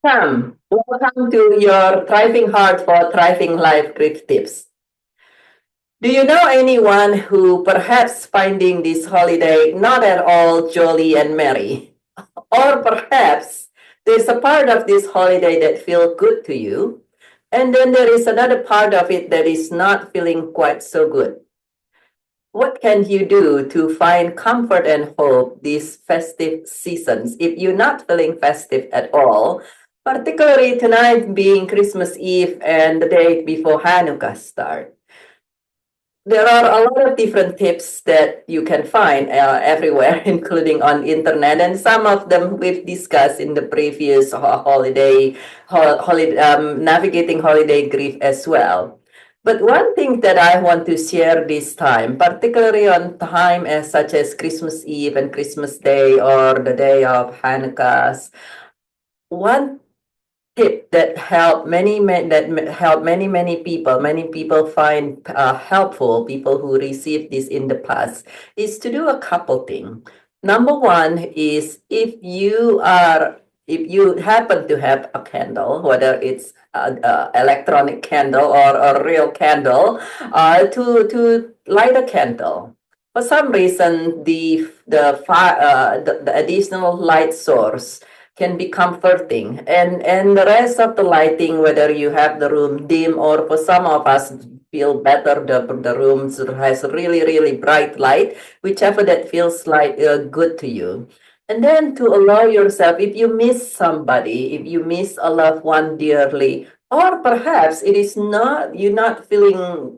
Welcome to your Thriving Heart for Thriving Life Grief Tips. Do you know anyone who perhaps finding this holiday not at all jolly and merry? Or perhaps there's a part of this holiday that feels good to you, and then there is another part of it that is not feeling quite so good. What can you do to find comfort and hope these festive seasons if you're not feeling festive at all, particularly tonight being Christmas Eve and the day before Hanukkah start? There are a lot of different tips that you can find everywhere, including on internet, and some of them we've discussed in the previous navigating holiday grief as well. But one thing that I want to share this time, particularly on time as such as Christmas Eve and Christmas Day or the day of Hanukkahs, one tip that help many people find helpful, people who received this in the past, is to do a couple things. Number one is if you happen to have a candle, whether it's a electronic candle or a real candle, to light a candle. For some reason, the additional light source can be comforting, and the rest of the lighting, whether you have the room dim or for some of us feel better the room has really bright light, whichever that feels like good to you. And then to allow yourself, if you miss somebody, if you miss a loved one dearly, or perhaps it is not, you're not feeling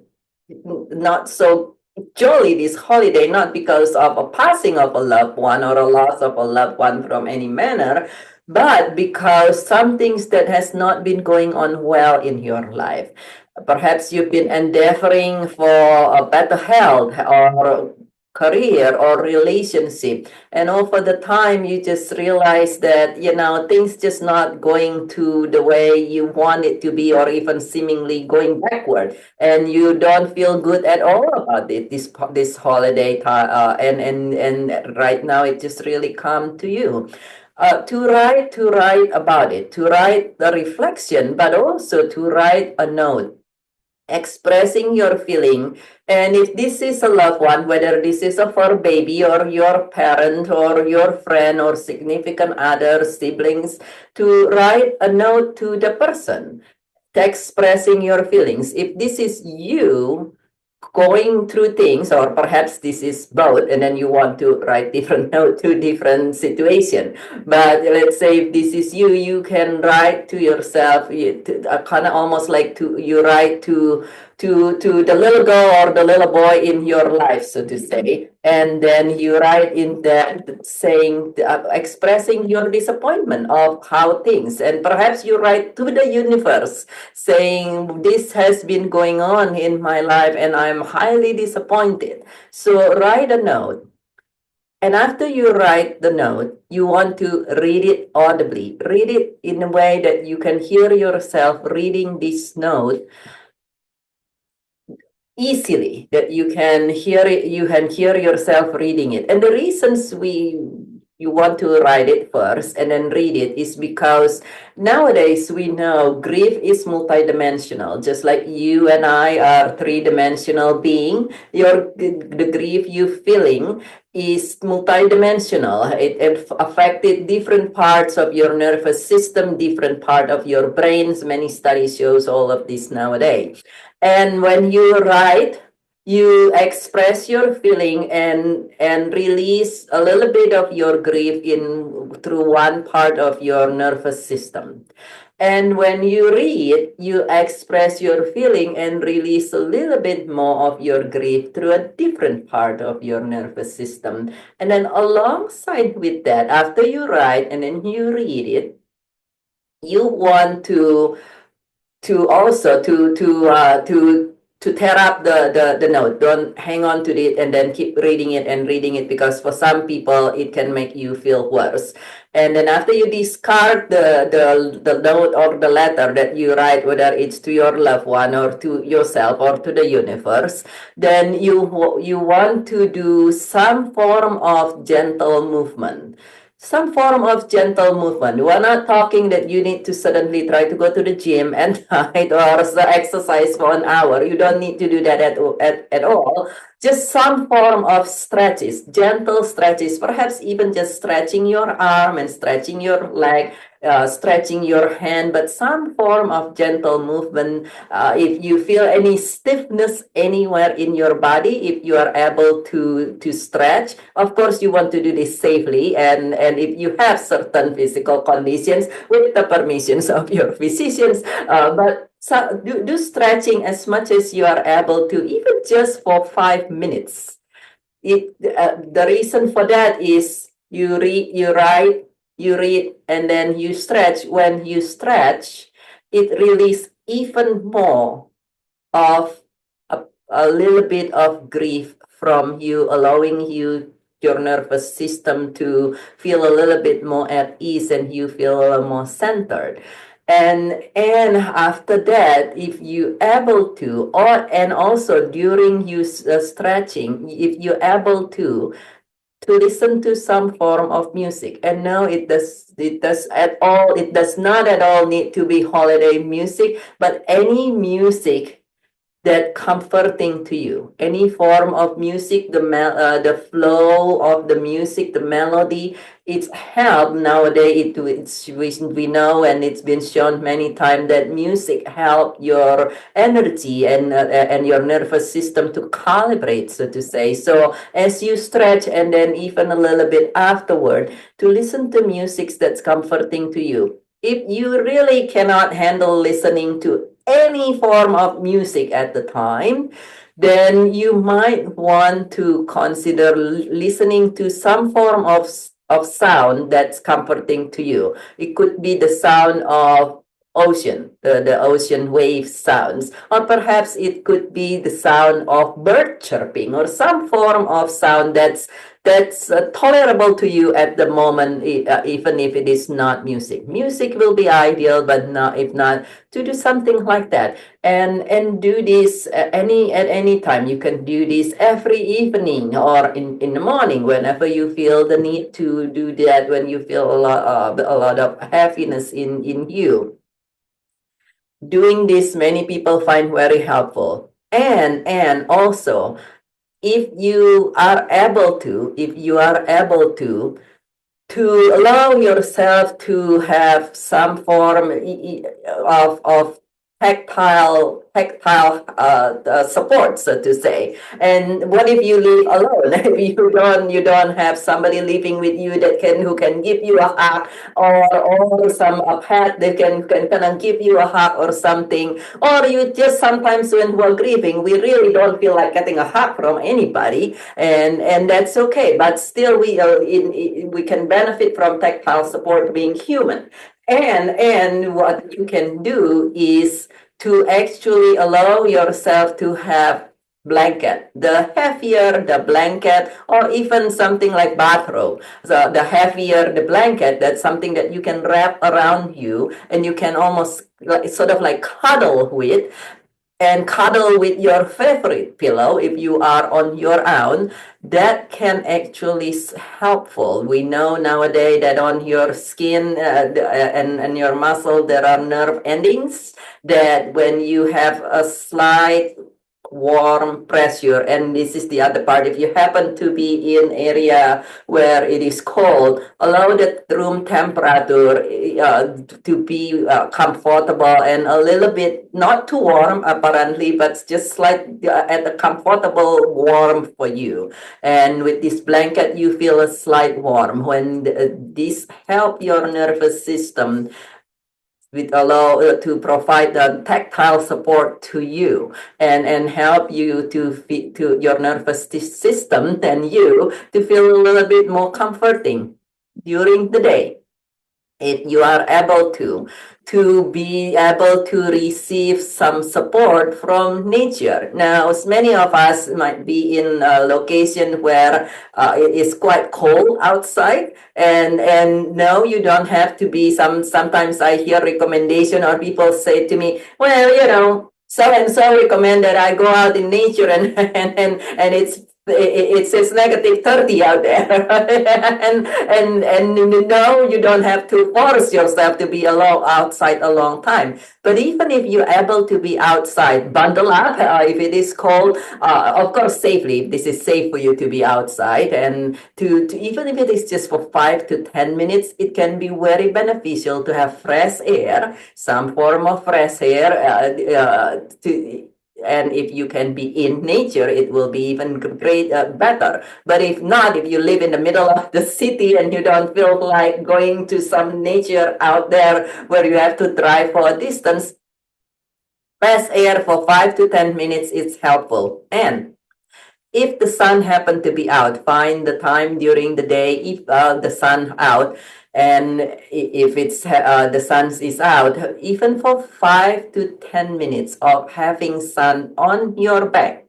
not so jolly this holiday, not because of a passing of a loved one or a loss of a loved one from any manner, but because some things that has not been going on well in your life. Perhaps you've been endeavoring for a better health or career or relationship, and over the time you just realize that things just not going to the way you want it to be, or even seemingly going backward, and you don't feel good at all about it this holiday time, and right now it just really come to you. To write about it, to write the reflection, but also to write a note expressing your feeling. And if this is a loved one, whether this is a fur baby or your parent or your friend or significant other siblings, to write a note to the person expressing your feelings. If this is you going through things, or perhaps this is both, and then you want to write different note to different situation, but let's say if this is you, you can write to yourself, kind of almost like you write to the little girl or the little boy in your life, so to say, and then you write in that saying, expressing your disappointment of how things, and perhaps you write to the universe saying, this has been going on in my life and I'm highly disappointed. So write a note. And after you write the note, you want to read it audibly. Read it in a way that you can hear yourself reading this note easily, that you can hear it, you can hear yourself reading it. And the reasons you want to write it first and then read it is because nowadays we know grief is multidimensional. Just like you and I are three-dimensional being, the grief you feeling is multidimensional. It affected different parts of your nervous system, different part of your brains. Many studies shows all of this nowadays. And when you write, you express your feeling and release a little bit of your grief in through one part of your nervous system. And when you read, you express your feeling and release a little bit more of your grief through a different part of your nervous system. And then alongside with that, after you write and then you read it, you want to also to tear up the note. Don't hang on to it and then keep reading it and reading it, because for some people it can make you feel worse. And then after you discard the note or the letter that you write, whether it's to your loved one or to yourself or to the universe, then you want to do some form of gentle movement. some form of gentle movement. We're not talking that you need to suddenly try to go to the gym and night or exercise for an hour. You don't need to do that at all. Just some form of stretches, gentle stretches, perhaps even just stretching your arm and stretching your leg, stretching your hand, but some form of gentle movement. If you feel any stiffness anywhere in your body, if you are able to stretch, of course you want to do this safely, and if you have certain physical conditions with the permissions of your physicians, but so do stretching as much as you are able to, even just for 5 minutes. The reason for that is you read, and then you stretch. When you stretch, it releases even more of a little bit of grief from you, allowing your nervous system to feel a little bit more at ease, and you feel a little more centered. And after that, if you able to, and also during you stretching, if you're able to listen to some form of music. And no, it does not at all need to be holiday music, but any music that comforting to you, any form of music, the flow of the music, the melody, it's help nowadays. We know, and it's been shown many times, that music help your energy and your nervous system to calibrate, so to say. So as you stretch, and then even a little bit afterward, to listen to music that's comforting to you. If you really cannot handle listening to any form of music at the time, then you might want to consider listening to some form of sound that's comforting to you. It could be the sound of ocean, the ocean wave sounds, or perhaps it could be the sound of bird chirping, or some form of sound that's tolerable to you at the moment, even if it is not music. Music will be ideal, but not if not, to do something like that, and do this at any time. You can do this every evening or in the morning, whenever you feel the need to do that, when you feel a lot of happiness in you. Doing this, many people find very helpful. And also, if you are able to allow yourself to have some form of tactile support, so to say. And what if you live alone? If you don't have somebody living with you who can give you a hug, or some a pet that can kind of give you a hug or something, or you just sometimes, when we're grieving, we really don't feel like getting a hug from anybody, and that's okay. But still, we can benefit from tactile support, being human. And what you can do is to actually allow yourself to have blanket. The heavier the blanket, or even something like bathrobe. So the heavier the blanket, that's something that you can wrap around you, and you can almost sort of like cuddle with, and cuddle with your favorite pillow if you are on your own. That can actually helpful. We know nowadays that on your skin, and your muscle, there are nerve endings, that when you have a slight warm pressure, and this is the other part, if you happen to be in area where it is cold, allow the room temperature to be comfortable, and a little bit not too warm apparently, but just like at a comfortable warm for you. And with this blanket, you feel a slight warm. When this help your nervous system, with allow to provide the tactile support to you, and help you to fit to your nervous system, and you to feel a little bit more comforting during the day. If you are able to be able to receive some support from nature. Now, as many of us might be in a location where it is quite cold outside, and no, you don't have to be. Sometimes I hear recommendation, or people say to me, well, so and so recommend that I go out in nature, and it's it says -30 out there. And no, you don't have to force yourself to be alone outside a long time. But even if you're able to be outside, bundle up. If it is cold, of course, safely. This is safe for you to be outside, and to even if it is just for 5 to 10 minutes, it can be very beneficial to have fresh air, some form of fresh air, to and if you can be in nature, it will be even great, better. But if not, if you live in the middle of the city and you don't feel like going to some nature out there where you have to drive for a distance, fresh air for 5 to 10 minutes is helpful. And if the sun happened to be out, find the time during the day if the sun out, and if it's the sun is out, even for 5 to 10 minutes of having sun on your back.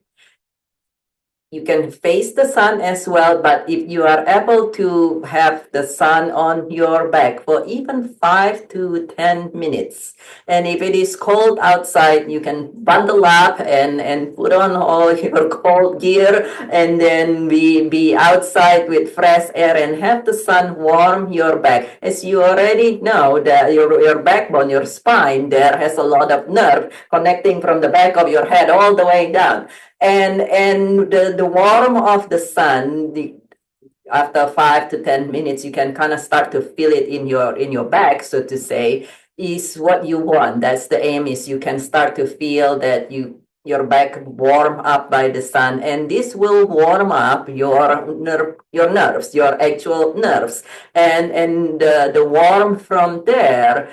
You can face the sun as well, but if you are able to have the sun on your back for even 5 to 10 minutes, and if it is cold outside, you can bundle up and put on all your cold gear and then be outside with fresh air and have the sun warm your back. As you already know, that your backbone, your spine, there has a lot of nerve connecting from the back of your head all the way down. And the warmth of the sun, after 5 to 10 minutes, you can kind of start to feel it in your back, so to say, is what you want. That's the aim, is you can start to feel that your back warm up by the sun, and this will warm up your nerves, your actual nerves, and the warmth from there,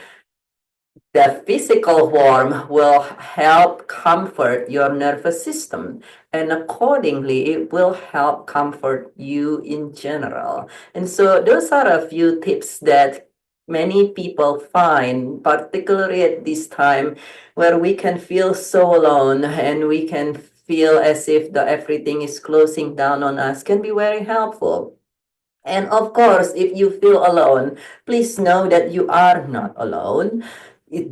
the physical warmth will help comfort your nervous system, and accordingly, it will help comfort you in general. And so, those are a few tips that many people find, particularly at this time where we can feel so alone and we can feel as if everything is closing down on us, can be very helpful. And of course, if you feel alone, please know that you are not alone.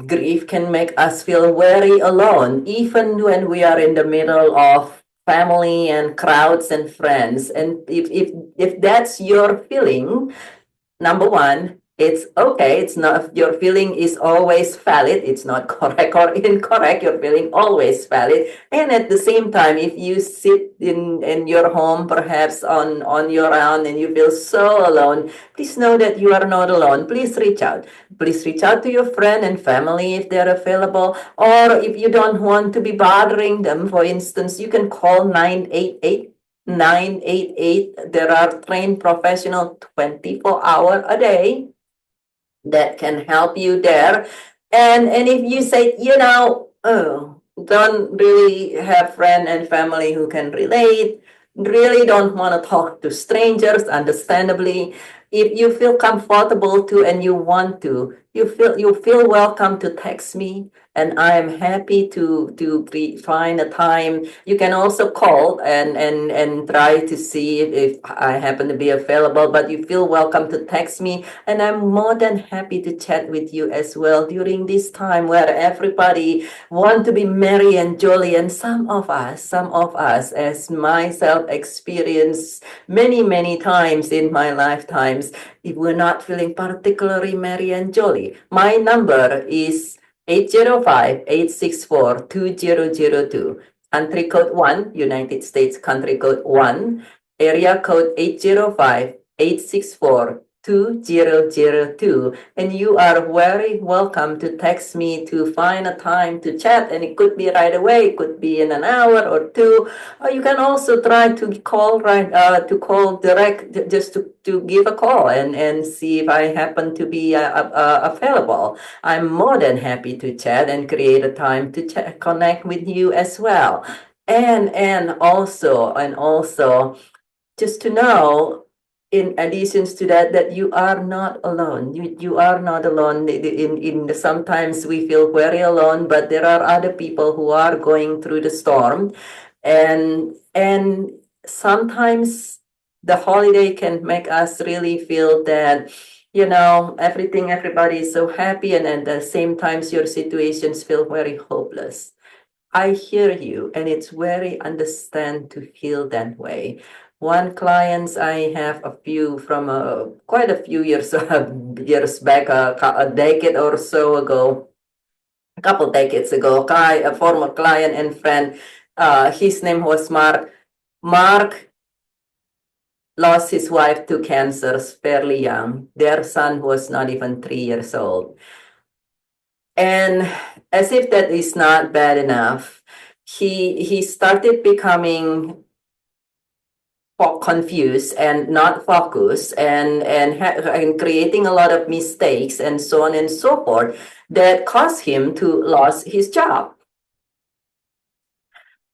Grief can make us feel very alone, even when we are in the middle of family and crowds and friends. And if that's your feeling, number one, it's okay. It's not, your feeling is always valid. It's not correct or incorrect. Your feeling always valid. And at the same time, if you sit in your home, perhaps on your own, and you feel so alone, please know that you are not alone. Please reach out. Please reach out to your friend and family if they're available. Or if you don't want to be bothering them, for instance, you can call 988. There are trained professionals 24 hours a day that can help you there. And if you say, oh, don't really have friend and family who can relate, really don't want to talk to strangers, understandably, if you feel comfortable to and you want to, you feel welcome to text me, and I am happy to find a time. You can also call and try to see if I happen to be available, but you feel welcome to text me, and I'm more than happy to chat with you as well during this time where everybody want to be merry and jolly. And some of us, as myself experienced many times in my lifetimes, if we're not feeling particularly merry and jolly, my number is 805-864-2002. Country code 1, United States country code 1, area code 805-864-2002. And you are very welcome to text me to find a time to chat, and it could be right away, it could be in an hour or two, or you can also try to call direct, just to give a call and see if I happen to be available. I'm more than happy to chat and create a time to connect with you as well. And also, just to know, in addition to that you are not alone. You are not alone. Sometimes we feel very alone, but there are other people who are going through the storm, and sometimes the holiday can make us really feel that everybody is so happy, and at the same times your situations feel very hopeless. I hear you, and it's very understand to feel that way. One clients I have a few from quite a few years years back, a decade or so ago, a couple decades ago, a former client and friend. His name was Mark. Mark lost his wife to cancer fairly young. Their son was not even 3 years old. And as if that is not bad enough, he started becoming confused and not focused and creating a lot of mistakes and so on and so forth that caused him to lose his job.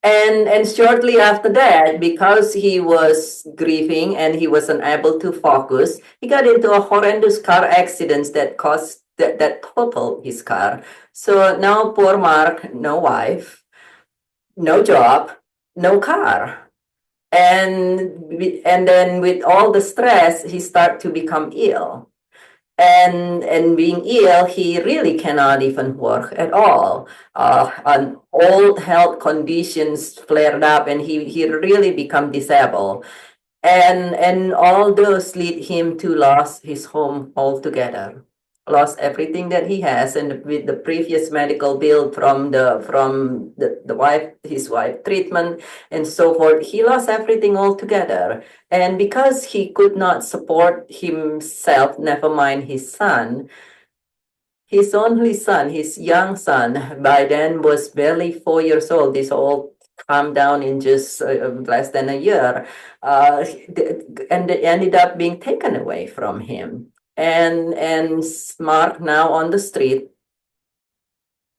And shortly after that, because he was grieving and he was unable to focus, he got into a horrendous car accident that caused that totaled his car. So now poor Mark, no wife, no job, no car. And then with all the stress, he start to become ill. And being ill, he really cannot even work at all. An old health conditions flared up, and he really become disabled. And all those lead him to lose his home altogether, lost everything that he has, and with the previous medical bill from the wife, his wife treatment and so forth, he lost everything altogether. And because he could not support himself, never mind his son, his only son, his young son, by then was barely 4 years old. This all calmed down in just less than a year, and it ended up being taken away from him. And Mark now on the street,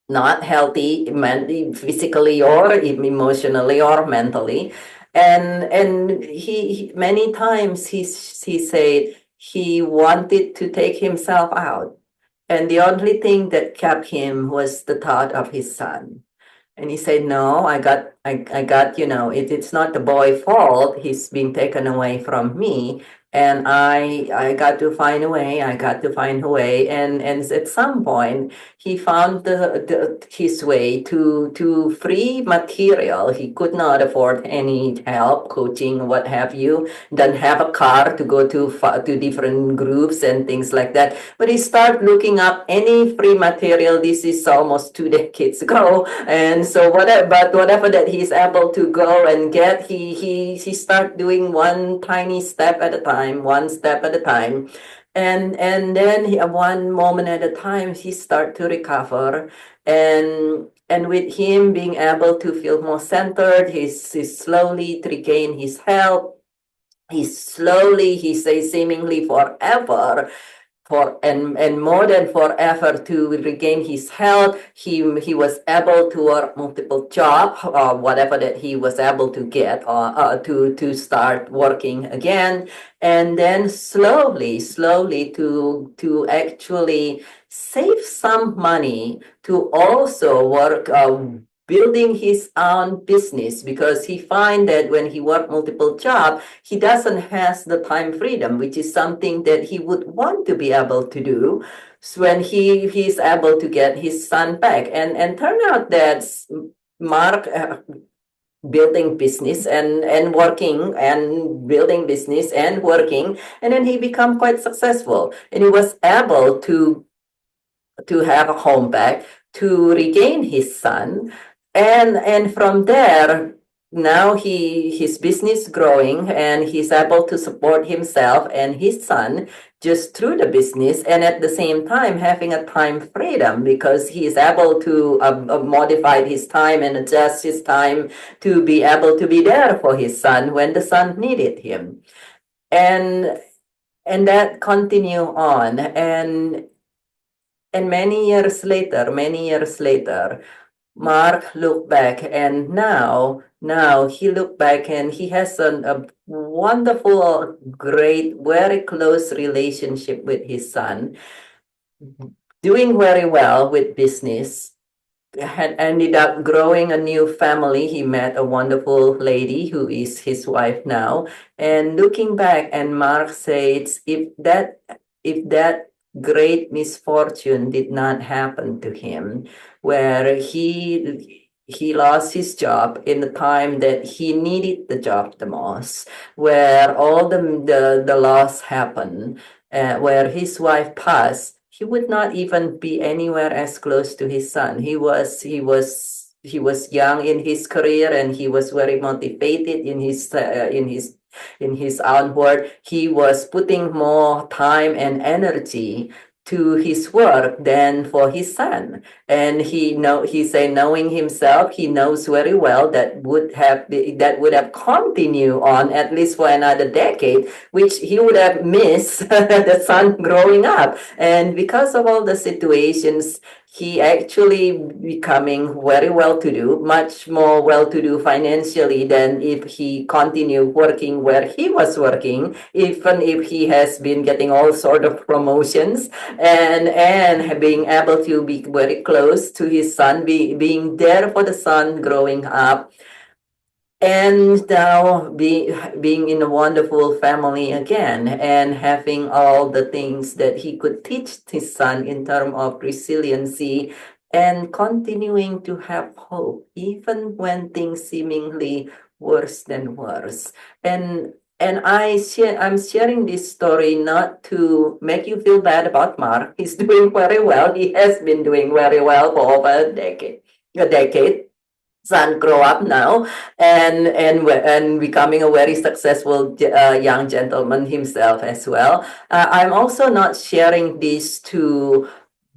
not healthy, mentally, physically, or emotionally, or mentally. And he many times he said he wanted to take himself out, and the only thing that kept him was the thought of his son. And he said, no, I got, it's not the boy fault. He's being taken away from me. And I got to find a way. I got to find a way. And at some point, he found his way to free material. He could not afford any help, coaching, what have you. Doesn't have a car to go to different groups and things like that. But he started looking up any free material. This is almost 2 decades ago. And so whatever that he's able to go and get, he start doing one tiny step at a time, one step at a time. And then one moment at a time, he start to recover. And with him being able to feel more centered, he's slowly to regain his health. He says seemingly forever, and more than forever, to regain his health. He was able to work multiple jobs, whatever that he was able to get, to start working again, and then slowly to actually save some money to also work, building his own business, because he find that when he work multiple jobs, he doesn't has the time freedom, which is something that he would want to be able to do. So when he's able to get his son back, and turn out that Mark, building business and working and building business and working, and then he become quite successful, and he was able to have a home back, to regain his son. And from there, now his business growing, and he's able to support himself and his son just through the business, and at the same time having a time freedom, because he is able to modify his time and adjust his time to be able to be there for his son when the son needed him. And that continue on. And many years later, Mark looked back, and now he looked back, and he has a wonderful, great, very close relationship with his son, doing very well with business, had ended up growing a new family. He met a wonderful lady who is his wife now. And looking back, and Mark says, if that great misfortune did not happen to him, where he lost his job in the time that he needed the job the most, where all the loss happened, where his wife passed. He would not even be anywhere as close to his son. He was young in his career, and he was very motivated in his onward. He was putting more time and energy to his work than for his son. And he say, knowing himself, he knows very well that would have continued on at least for another decade, which he would have missed the son growing up. And because of all the situations, he actually becoming very well-to-do, much more well-to-do financially than if he continued working where he was working, even if he has been getting all sort of promotions, and being able to be very close to his son, being there for the son growing up, and now being in a wonderful family again, and having all the things that he could teach his son in terms of resiliency, and continuing to have hope even when things seemingly worse than worse. And I'm sharing this story not to make you feel bad about Mark. He's doing very well. He has been doing very well for over a decade. Son grow up now, and becoming a very successful young gentleman himself as well. I'm also not sharing this to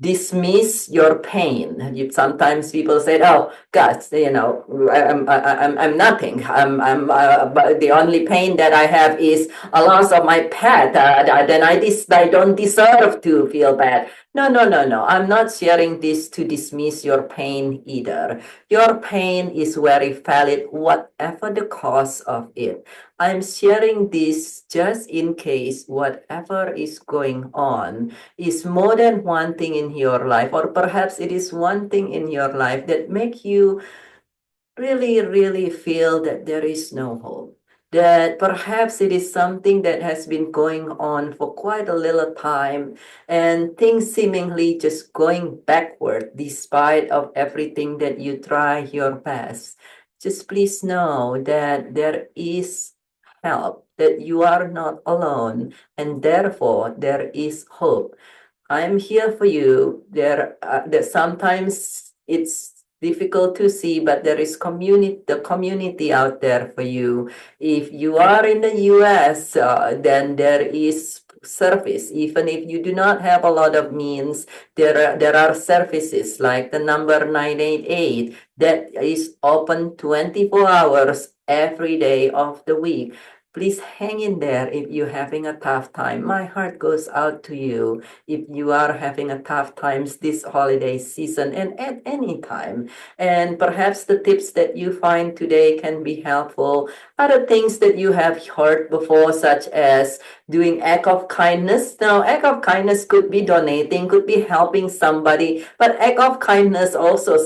dismiss your pain. Sometimes people say, "Oh, God, I'm nothing. But the only pain that I have is a loss of my pet. Then I don't deserve to feel bad." No, no, no, no. I'm not sharing this to dismiss your pain either. Your pain is very valid, whatever the cause of it. I'm sharing this just in case whatever is going on is more than one thing in your life, or perhaps it is one thing in your life that make you really, really feel that there is no hope. That perhaps it is something that has been going on for quite a little time, and things seemingly just going backward despite of everything that you try your best. Just please know that there is help, that you are not alone, and therefore there is hope. I'm here for you. That sometimes it's difficult to see, but there is the community out there for you. If you are in the US, then there is service. Even if you do not have a lot of means, there are services like the number 988 that is open 24 hours every day of the week. Please hang in there if you're having a tough time. My heart goes out to you if you are having a tough times this holiday season, and at any time. And perhaps the tips that you find today can be helpful. Other things that you have heard before, such as doing act of kindness. Now, act of kindness could be donating, could be helping somebody, but act of kindness also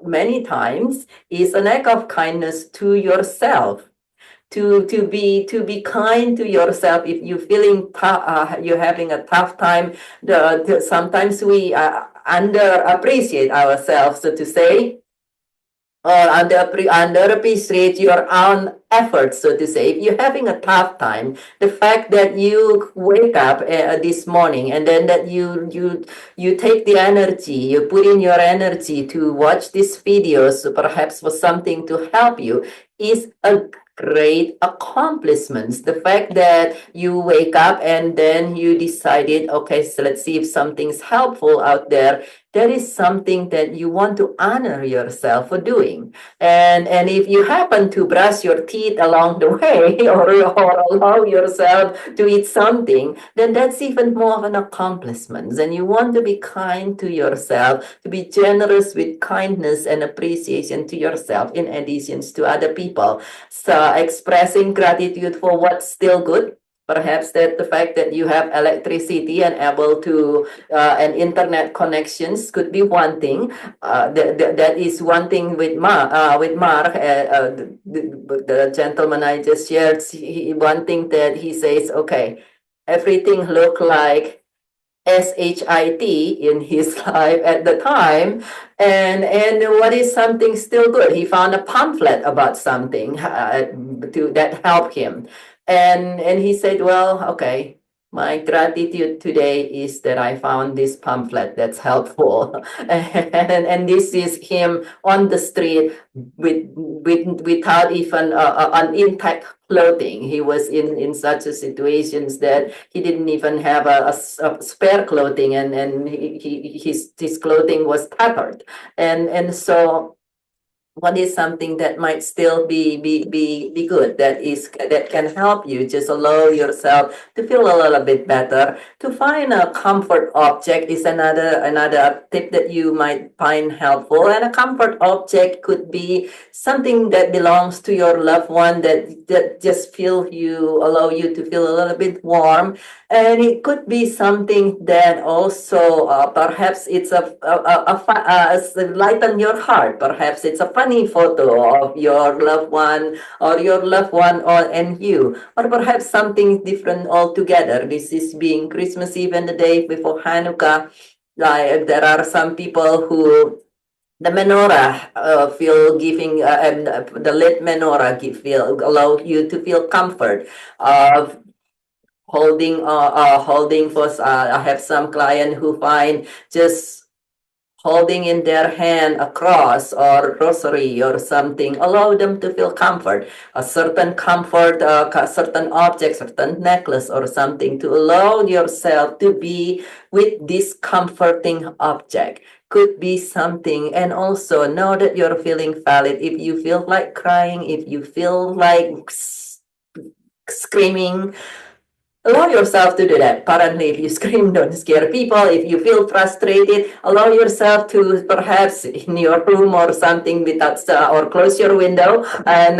many times is an act of kindness to yourself, to be kind to yourself. If you're feeling tough, you're having a tough time. Sometimes we underappreciate ourselves, so to say, or underappreciate your own efforts, so to say. If you're having a tough time, the fact that you wake up this morning, and then that you take the energy, you put in your energy to watch these videos, perhaps for something to help you, is a great accomplishments. The fact that you wake up and then you decided, okay, so let's see if something's helpful out there. That is something that you want to honor yourself for doing. And if you happen to brush your teeth along the way, or allow yourself to eat something, then that's even more of an accomplishment. And you want to be kind to yourself, to be generous with kindness and appreciation to yourself in addition to other people. So expressing gratitude for what's still good. Perhaps that the fact that you have electricity and able to and internet connections could be one thing. That is one thing with Mark, the gentleman I just shared. One thing that he says, okay, everything look like SHIT in his life at the time. And what is something still good? He found a pamphlet about something that helped him. And he said, well, okay, my gratitude today is that I found this pamphlet that's helpful. And this is him on the street without even an intact clothing. He was in such a situations that he didn't even have a spare clothing, and his clothing was tattered. And so what is something that might still be good, that can help you just allow yourself to feel a little bit better? To find a comfort object is another tip that you might find helpful. And a comfort object could be something that belongs to your loved one, that just allow you to feel a little bit warm. And it could be something that also perhaps it's lighten your heart. Perhaps it's a funny photo of your loved one, or your loved one and you, or perhaps something different altogether. This is being Christmas Eve and the day before Hanukkah. Like, there are some people who the menorah feel giving and the lit menorah feel allow you to feel comfort of holding for. I have some client who find just holding in their hand a cross or rosary or something allow them to feel comfort, a certain comfort, a certain object, certain necklace or something, to allow yourself to be with this comforting object. Could be something. And also know that you're feeling valid. If you feel like crying, if you feel like screaming, allow yourself to do that. Apparently, if you scream, don't scare people. If you feel frustrated, allow yourself to perhaps in your room or something without or close your window and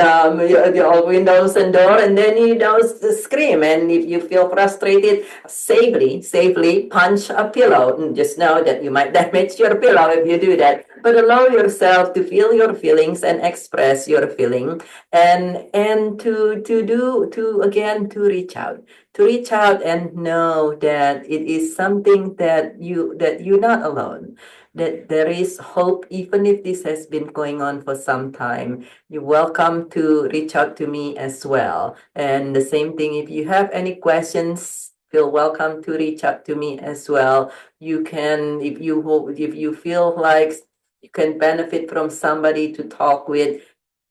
your windows and door, and then you don't scream. And if you feel frustrated, safely punch a pillow. And just know that you might damage your pillow if you do that. But allow yourself to feel your feelings and express your feeling, and to reach out and know that it is something that you're not alone, that there is hope. Even if this has been going on for some time, you're welcome to reach out to me as well. And the same thing, if you have any questions, feel welcome to reach out to me as well. You can, if you feel like you can benefit from somebody to talk with,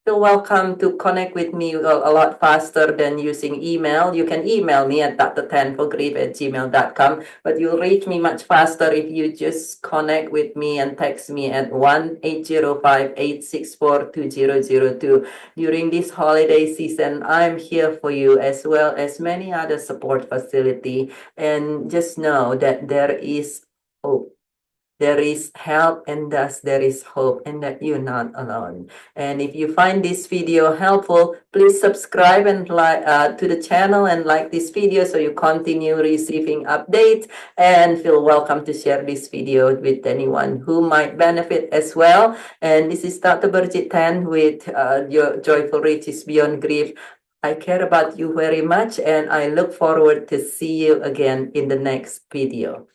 feel welcome to connect with me a lot faster than using email. You can email me at dr10forgrief@gmail.com, but you'll reach me much faster if you just connect with me and text me at 1-805-864-2002. During this holiday season, I'm here for you, as well as many other support facility. And just know that there is hope. There is help, and thus there is hope, and that you're not alone. And if you find this video helpful, please subscribe and like to the channel and like this video so you continue receiving updates, and feel welcome to share this video with anyone who might benefit as well. And this is Dr. Birgit Tan with your Joyful Riches Beyond Grief. I care about you very much, and I look forward to see you again in the next video.